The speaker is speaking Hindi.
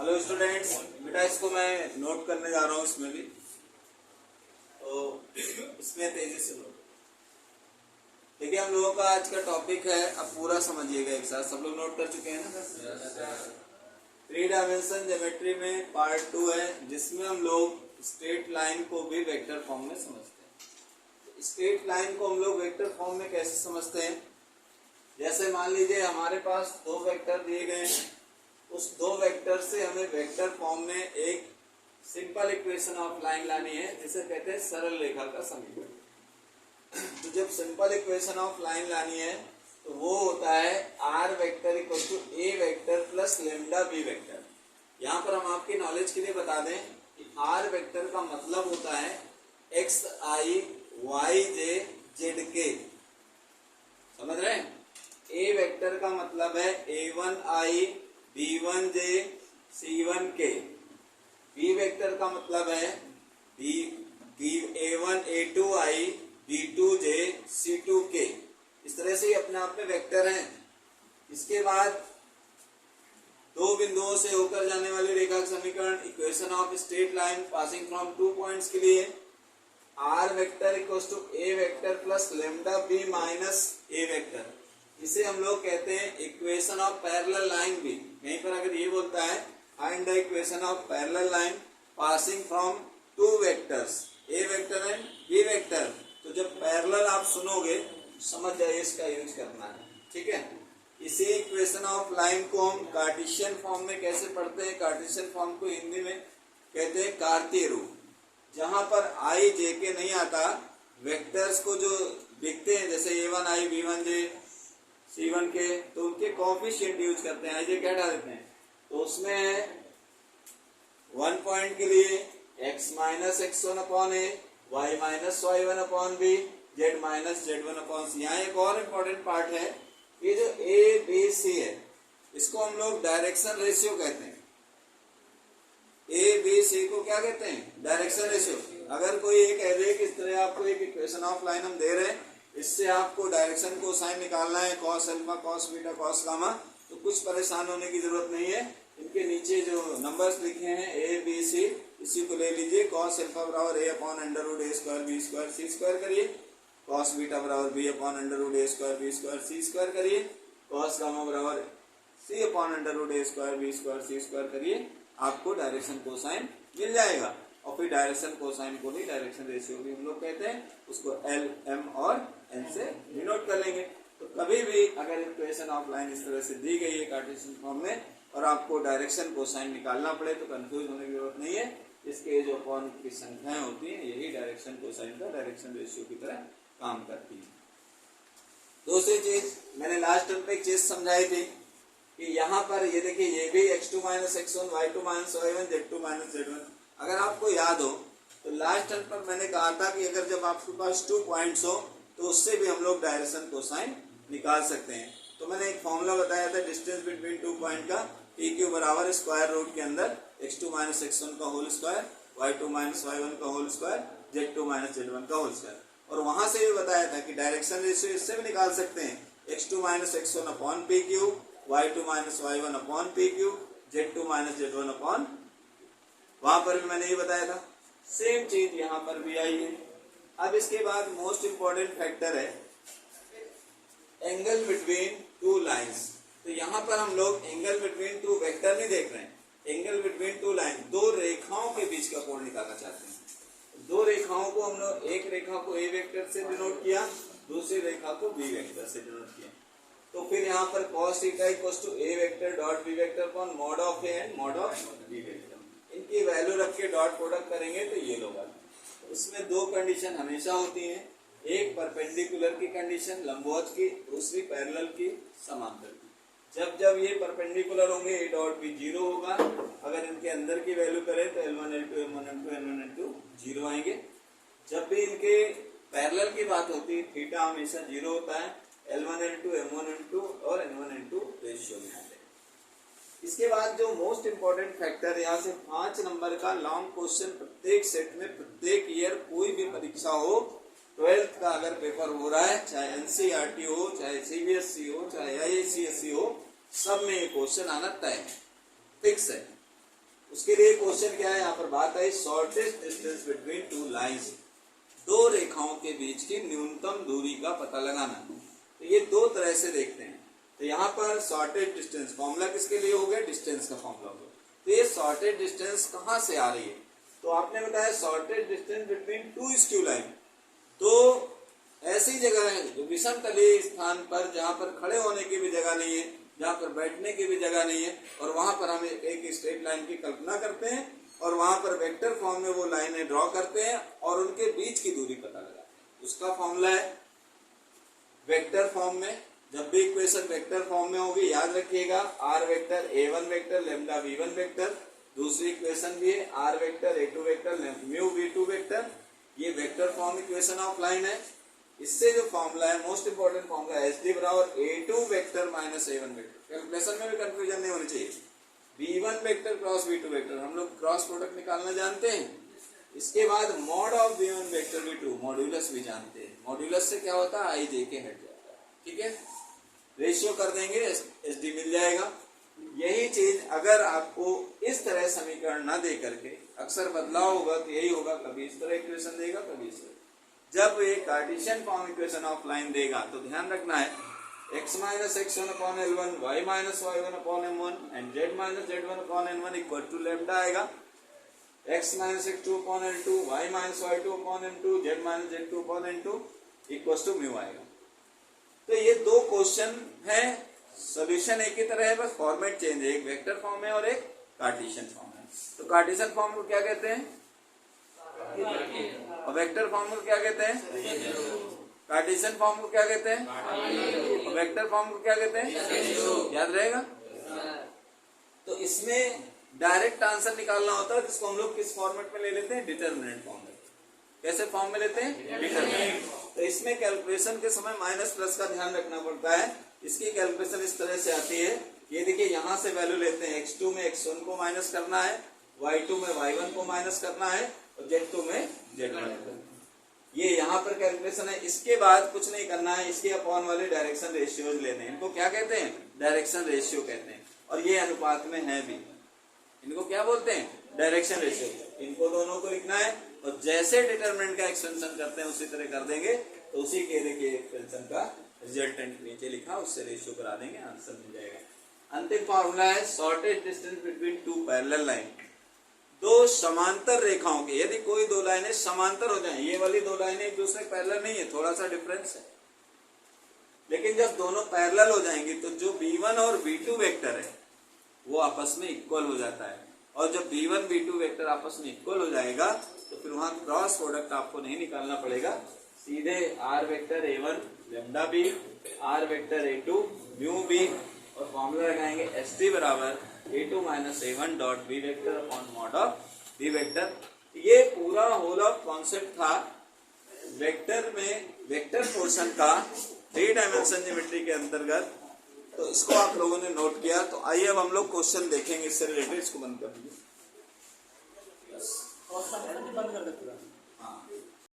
हेलो स्टूडेंट्स, बेटा इसको मैं नोट करने जा रहा हूँ। इसमें भी तो इसमें तेजी से नोट। देखिए हम लोगों का आज का टॉपिक है, अब पूरा समझिएगा एक साथ। सब लोग नोट कर चुके हैं ना? 3 डायमेंशन ज्योमेट्री में पार्ट 2 है, जिसमें हम लोग स्ट्रेट लाइन को भी वेक्टर फॉर्म में समझते हैं। स्ट्रेट लाइन को हम लोग वेक्टर फॉर्म में कैसे समझते हैं? जैसे मान लीजिए हमारे पास 2 वेक्टर दिए गए हैं, उस 2 वेक्टर से हमें वेक्टर फॉर्म में एक सिंपल इक्वेशन ऑफ लाइन लानी है, जिसे कहते हैं सरल रेखा का समीकरण। तो जब सिंपल इक्वेशन ऑफ लाइन लानी है तो वो होता है are vector equal to A vector plus lambda B vector. यहाँ पर हम आपकी नॉलेज के लिए बता दें कि आर वेक्टर का मतलब होता है एक्स आई वाई जे जेड के। समझ रहे हैं? ए वेक्टर का मतलब है a1i b1j c1k। B vector का मतलब है a1 a2i b2j c2k। इस तरह से ही अपने आप में वेक्टर हैं। इसके बाद 2 बिंदुओं से होकर जाने वाली रेखा का समीकरण, equation of straight line passing from 2 points के लिए R vector equals to A vector plus lambda B minus A vector. इसे हम लोग कहते हैं इक्वेशन ऑफ पैरेलल लाइन भी। यहीं पर अगर ये बोलता है find the equation of parallel line passing from 2 vectors A vector and B vector, तो जब पैरेलल आप सुनोगे समझ जाइए इसका यूज करना है। ठीक है, इसी इक्वेशन ऑफ लाइन को हम कार्टेशियन फॉर्म में कैसे पढ़ते हैं? कार्टेशियन फॉर्म को हिंदी में कहते हैं कार्तीय रूप, जहां पर आई जे के नहीं आता। वेक्टर्स को जो दिखते हैं जैसे a1i b1j c1k, तो उनके कोएफिशिएंट यूज करते हैं। आई जे क्या हटा देते हैं, तो उसमें 1 पॉइंट के लिए x minus x1 upon a, y minus y1 upon b, z minus z1 upon c. यहाँ एक और इम्पोर्टेंट पार्ट है, ये जो ए बी सी है इसको हम लोग डायरेक्शन रेशियो कहते हैं। ए बी सी को क्या कहते हैं? Direction ratio. अगर कोई ये कह दे कि इस तरह आपको एक इक्वेशन ऑफ लाइन हम दे रहे हैं, इससे आपको डायरेक्शन को साइन निकालना है, cos alpha cos beta cos gamma, तो कुछ परेशान होने की जरूरत नहीं है। इनके नीचे जो नंबर्स लिखे हैं ए बी सी, इसी को ले लीजिए। कॉस अल्फा बराबर ए अपॉन अंडर रूट ए स्क्वायर बी स्क्वायर सी स्क्वायर करिए। कॉस बीटा बराबर बी अपॉन अंडर रूट ए स्क्वायर बी स्क्वायर सी स्क्वायर करिए। कॉस गामा बराबर सी अपॉन अंडर रूट ए स्क्वायर बी स्क्वायर सी स्क्वायर करिए। आपको डायरेक्शन कोसाइन मिल जाएगा। और फिर डायरेक्शन कोसाइन को ही डायरेक्शन रेशियो भी हम लोग कहते हैं। उसको एल एम और एन से डिनोट कर लेंगे। तो कभी भी अगर इक्वेशन ऑफ लाइन इस तरह से दी गई है कार्टेशियन फॉर्म में और आपको डायरेक्शन कोसाइन निकालना पड़े तो कंफ्यूज होने की जरूरत नहीं है। इसके जो अपॉन की संख्याएं होती हैं यही डायरेक्शन कोसाइन का डायरेक्शन रेशियो की तरह काम करती है। दूसरी चीज मैंने लास्ट टर्म पे एक चीज समझाई थी कि यहाँ पर ये देखिए, ये भी x2 minus x1 y2 minus y1 z2 minus z1। अगर आपको याद हो तो लास्ट टर्म पर मैंने कहा था कि अगर जब आपके पास 2 पॉइंट्स हो तो उससे भी हम लोग डायरेक्शन कोसाइन निकाल सकते हैं। तो मैंने एक फॉर्मूला बताया था डिस्टेंस बिटवीन 2 पॉइंट का, PQ बराबर स्क्वायर रूट के अंदर x2 माइनस x1 का whole square, y2 minus y1 का whole square, z2 minus z1 का होल स्क्वायर। और वहां से भी बताया था कि डायरेक्शन रेशियो इससे भी निकाल सकते हैं, x2 minus x1 upon PQ, y2 minus y1 upon PQ, z2 minus z1 upon. वहां पर भी मैंने ये बताया था। सेम चीज यहाँ पर भी आई है। अब इसके बाद मोस्ट इंपॉर्टेंट फैक्टर है एंगल बिटवीन 2 लाइंस। तो यहाँ पर हम लोग एंगल बिटवीन 2 वेक्टर नहीं देख रहे हैं, एंगल बिटवीन 2 लाइन, 2 रेखाओं के बीच का कोण निकालना चाहते हैं। 2 रेखाओं को हम लोग, एक रेखा को ए वेक्टर से डिनोट किया, दूसरी रेखा को बी वेक्टर से डिनोट किया। तो फिर यहाँ पर cos theta equals to A vector dot B vector upon mod of A and mod of B vector. इनकी वैल्यू रख के डॉट प्रोडक्ट करेंगे तो ये लोग आते। उसमें 2 कंडीशन हमेशा होती हैं, एक परपेंडिकुलर की कंडीशन लंबवत की, दूसरी पैरेलल की समांतर की। जब जब ये परपेंडिकुलर होंगे ए डॉट बी 0 होगा। अगर इनके अंदर की वैल्यू करें तो L1 L2 M1 M2 N1 N2 0 आएंगे। जब भी इनके पैरेलल की बात होती है थीटा हमेशा 0 होता है। L1 L2 M1 M2 और N1 N2 रेशियो में आते हैं। इसके बाद जो मोस्ट इंपॉर्टेंट फैक्टर, यहाँ से 5 नंबर का लॉन्ग क्वेश्चन प्रत्येक सेट में, प्रत्येक ईयर कोई भी परीक्षा हो, 12th का अगर पेपर हो रहा है, चाहे NCERT हो, चाहे CBSE हो, चाहे IICSE हो, सब में ये क्वेश्चन आना तय है, फिक्स है। उसके लिए क्वेश्चन क्या है, यहाँ पर बात है shortest distance between two lines, दो रेखाओं के बीच की न्यूनतम दूरी का पता लगाना। तो ये दो तरह से देखते हैं। तो यहाँ पर शॉर्टेज डिस्टेंस फॉर्मूला किसके लिए हो गया, डिस्टेंस का फॉर्मूला हो गया। तो ये शॉर्टेज डिस्टेंस कहाँ से आ रही है, तो आपने बताया shortage distance between two skew line, तो ऐसी जगह है जो विषम तलीय स्थान पर, जहाँ पर खड़े होने की भी जगह नहीं है, जहाँ पर बैठने की भी जगह नहीं है, और वहां पर हम एक स्ट्रेट लाइन की कल्पना करते हैं और वहां पर वेक्टर फॉर्म में वो लाइनें ड्रॉ करते हैं और उनके बीच की दूरी पता लगाते हैं। उसका फॉर्मूला है वेक्टर फॉर्म में, जब भी इक्वेशन वेक्टर फॉर्म में होगी याद रखिएगा, r vector a1 vector lambda v1 vector, दूसरी इक्वेशन भी है are vector a2 vector mu v2 vector. ये vector form equation of line है। इससे जो फॉर्मूला है most important formula h d बराबर a2 vector minus a1 vector. Calculation में भी कंफ्यूजन नहीं होनी चाहिए। v1 vector cross v2 vector, हम लोग क्रॉस प्रोडक्ट निकालना जानते हैं। इसके बाद mod of v1 vector v2 modulus भी जानते हैं। मॉड्यूलस से क्या होता है, आई जे के हट जाता है, ठीक है। रेशियो कर देंगे एच डी मिल जाएगा। यही चीज अगर आपको इस तरह समीकरण ना दे करके अक्सर बदलाव होगा तो यही होगा, कभी इस तरह इक्वेशन देगा कभी इस तरह। जब ये Cartesian form equation of line देगा तो ध्यान रखना है x minus x1 upon L1, y minus y1 upon M1 and z minus z1 upon N1 equal to lambda आएगा। x minus x2 upon L2, y minus y2 upon M2, z minus z2 upon N2 equal to mu आएगा। तो ये दो क्वेश्चन है, सोल्यूशन एक ही तरह है, बस फॉर्मेट चेंज है, एक वेक्टर फॉर्म है और एक कार्टेशियन फॉर्म है। तो कार्टेशियन फॉर्म को क्या कहते हैं, और वेक्टर फॉर्म को क्या कहते हैं, कार्टेशियन फॉर्म को क्या कहते हैं, और वेक्टर फॉर्म को क्या कहते हैं, याद रहेगा। तो इसमें डायरेक्ट आंसर निकालना होता है जिसको हम लोग किस फॉर्मेट में ले लेते हैं, डिटरमिनेंट फॉर्म में। कैसे फॉर्म में लेते हैं, डिटरमिनेंट। तो इसमें कैलकुलेशन के समय माइनस प्लस का ध्यान रखना पड़ता है। इसकी कैलकुलेशन इस तरह से आती है, ये देखिए यहाँ से वैल्यू लेते हैं, x2 में x1 को माइनस करना है, y2 में y1 को माइनस करना है और z2 में z1 करना है। ये यहाँ पर कैलकुलेशन है। इसके बाद कुछ नहीं करना है, इसके अपॉन वाले डायरेक्शन रेशियोज लेने हैं। इनको क्या कहते हैं, डायरेक्शन रेशियो कहते हैं, और ये अनुपात में है भी। इनको क्या बोलते हैं, डायरेक्शन रेशियो। इनको दोनों को लिखना है और जैसे डिटरमिनेंट का एक्सपेंशन करते हैं उसी तरह कर देंगे। तो उसी के देखिए एक्सपेंशन का रिजल्टेंट नीचे लिखा, उससे रेशियो करा देंगे, आंसर मिल जाएगा। अंतिम फॉर्मूला है shortage distance between two parallel line, दो समांतर रेखाओं के, यदि कोई दो लाइनें समांतर हो जाएं, ये वाली दो लाइनें एक दूसरे पैरेलल नहीं है, थोड़ा सा डिफरेंस है, लेकिन जब दोनों पैरेलल हो जाएंगी तो जो b1 और b2 वेक्टर है वो आपस में इक्वल हो जाता है। और जब b1 b2 वेक्टर आपस में इक्वल हो जाएगा तो फिर वहां क्रॉस प्रोडक्ट आपको नहीं निकालना पड़ेगा, सीधे r vector a1 lambda b, r vector a2 mu b, और फॉर्मूला लगाएंगे एस टी बराबर a2 minus a1 dot b vector upon mod of b vector. ये पूरा होल ऑफ कॉन्सेप्ट था वेक्टर में, वेक्टर पोर्शन का 3 डायमेंशन ज्योमेट्री के अंतर्गत। तो इसको आप लोगों ने नोट किया। तो आइए अब हम लोग क्वेश्चन देखेंगे इससे रिलेटेड। इसको बंद कर दीजिए, बंद कर दे पूरा।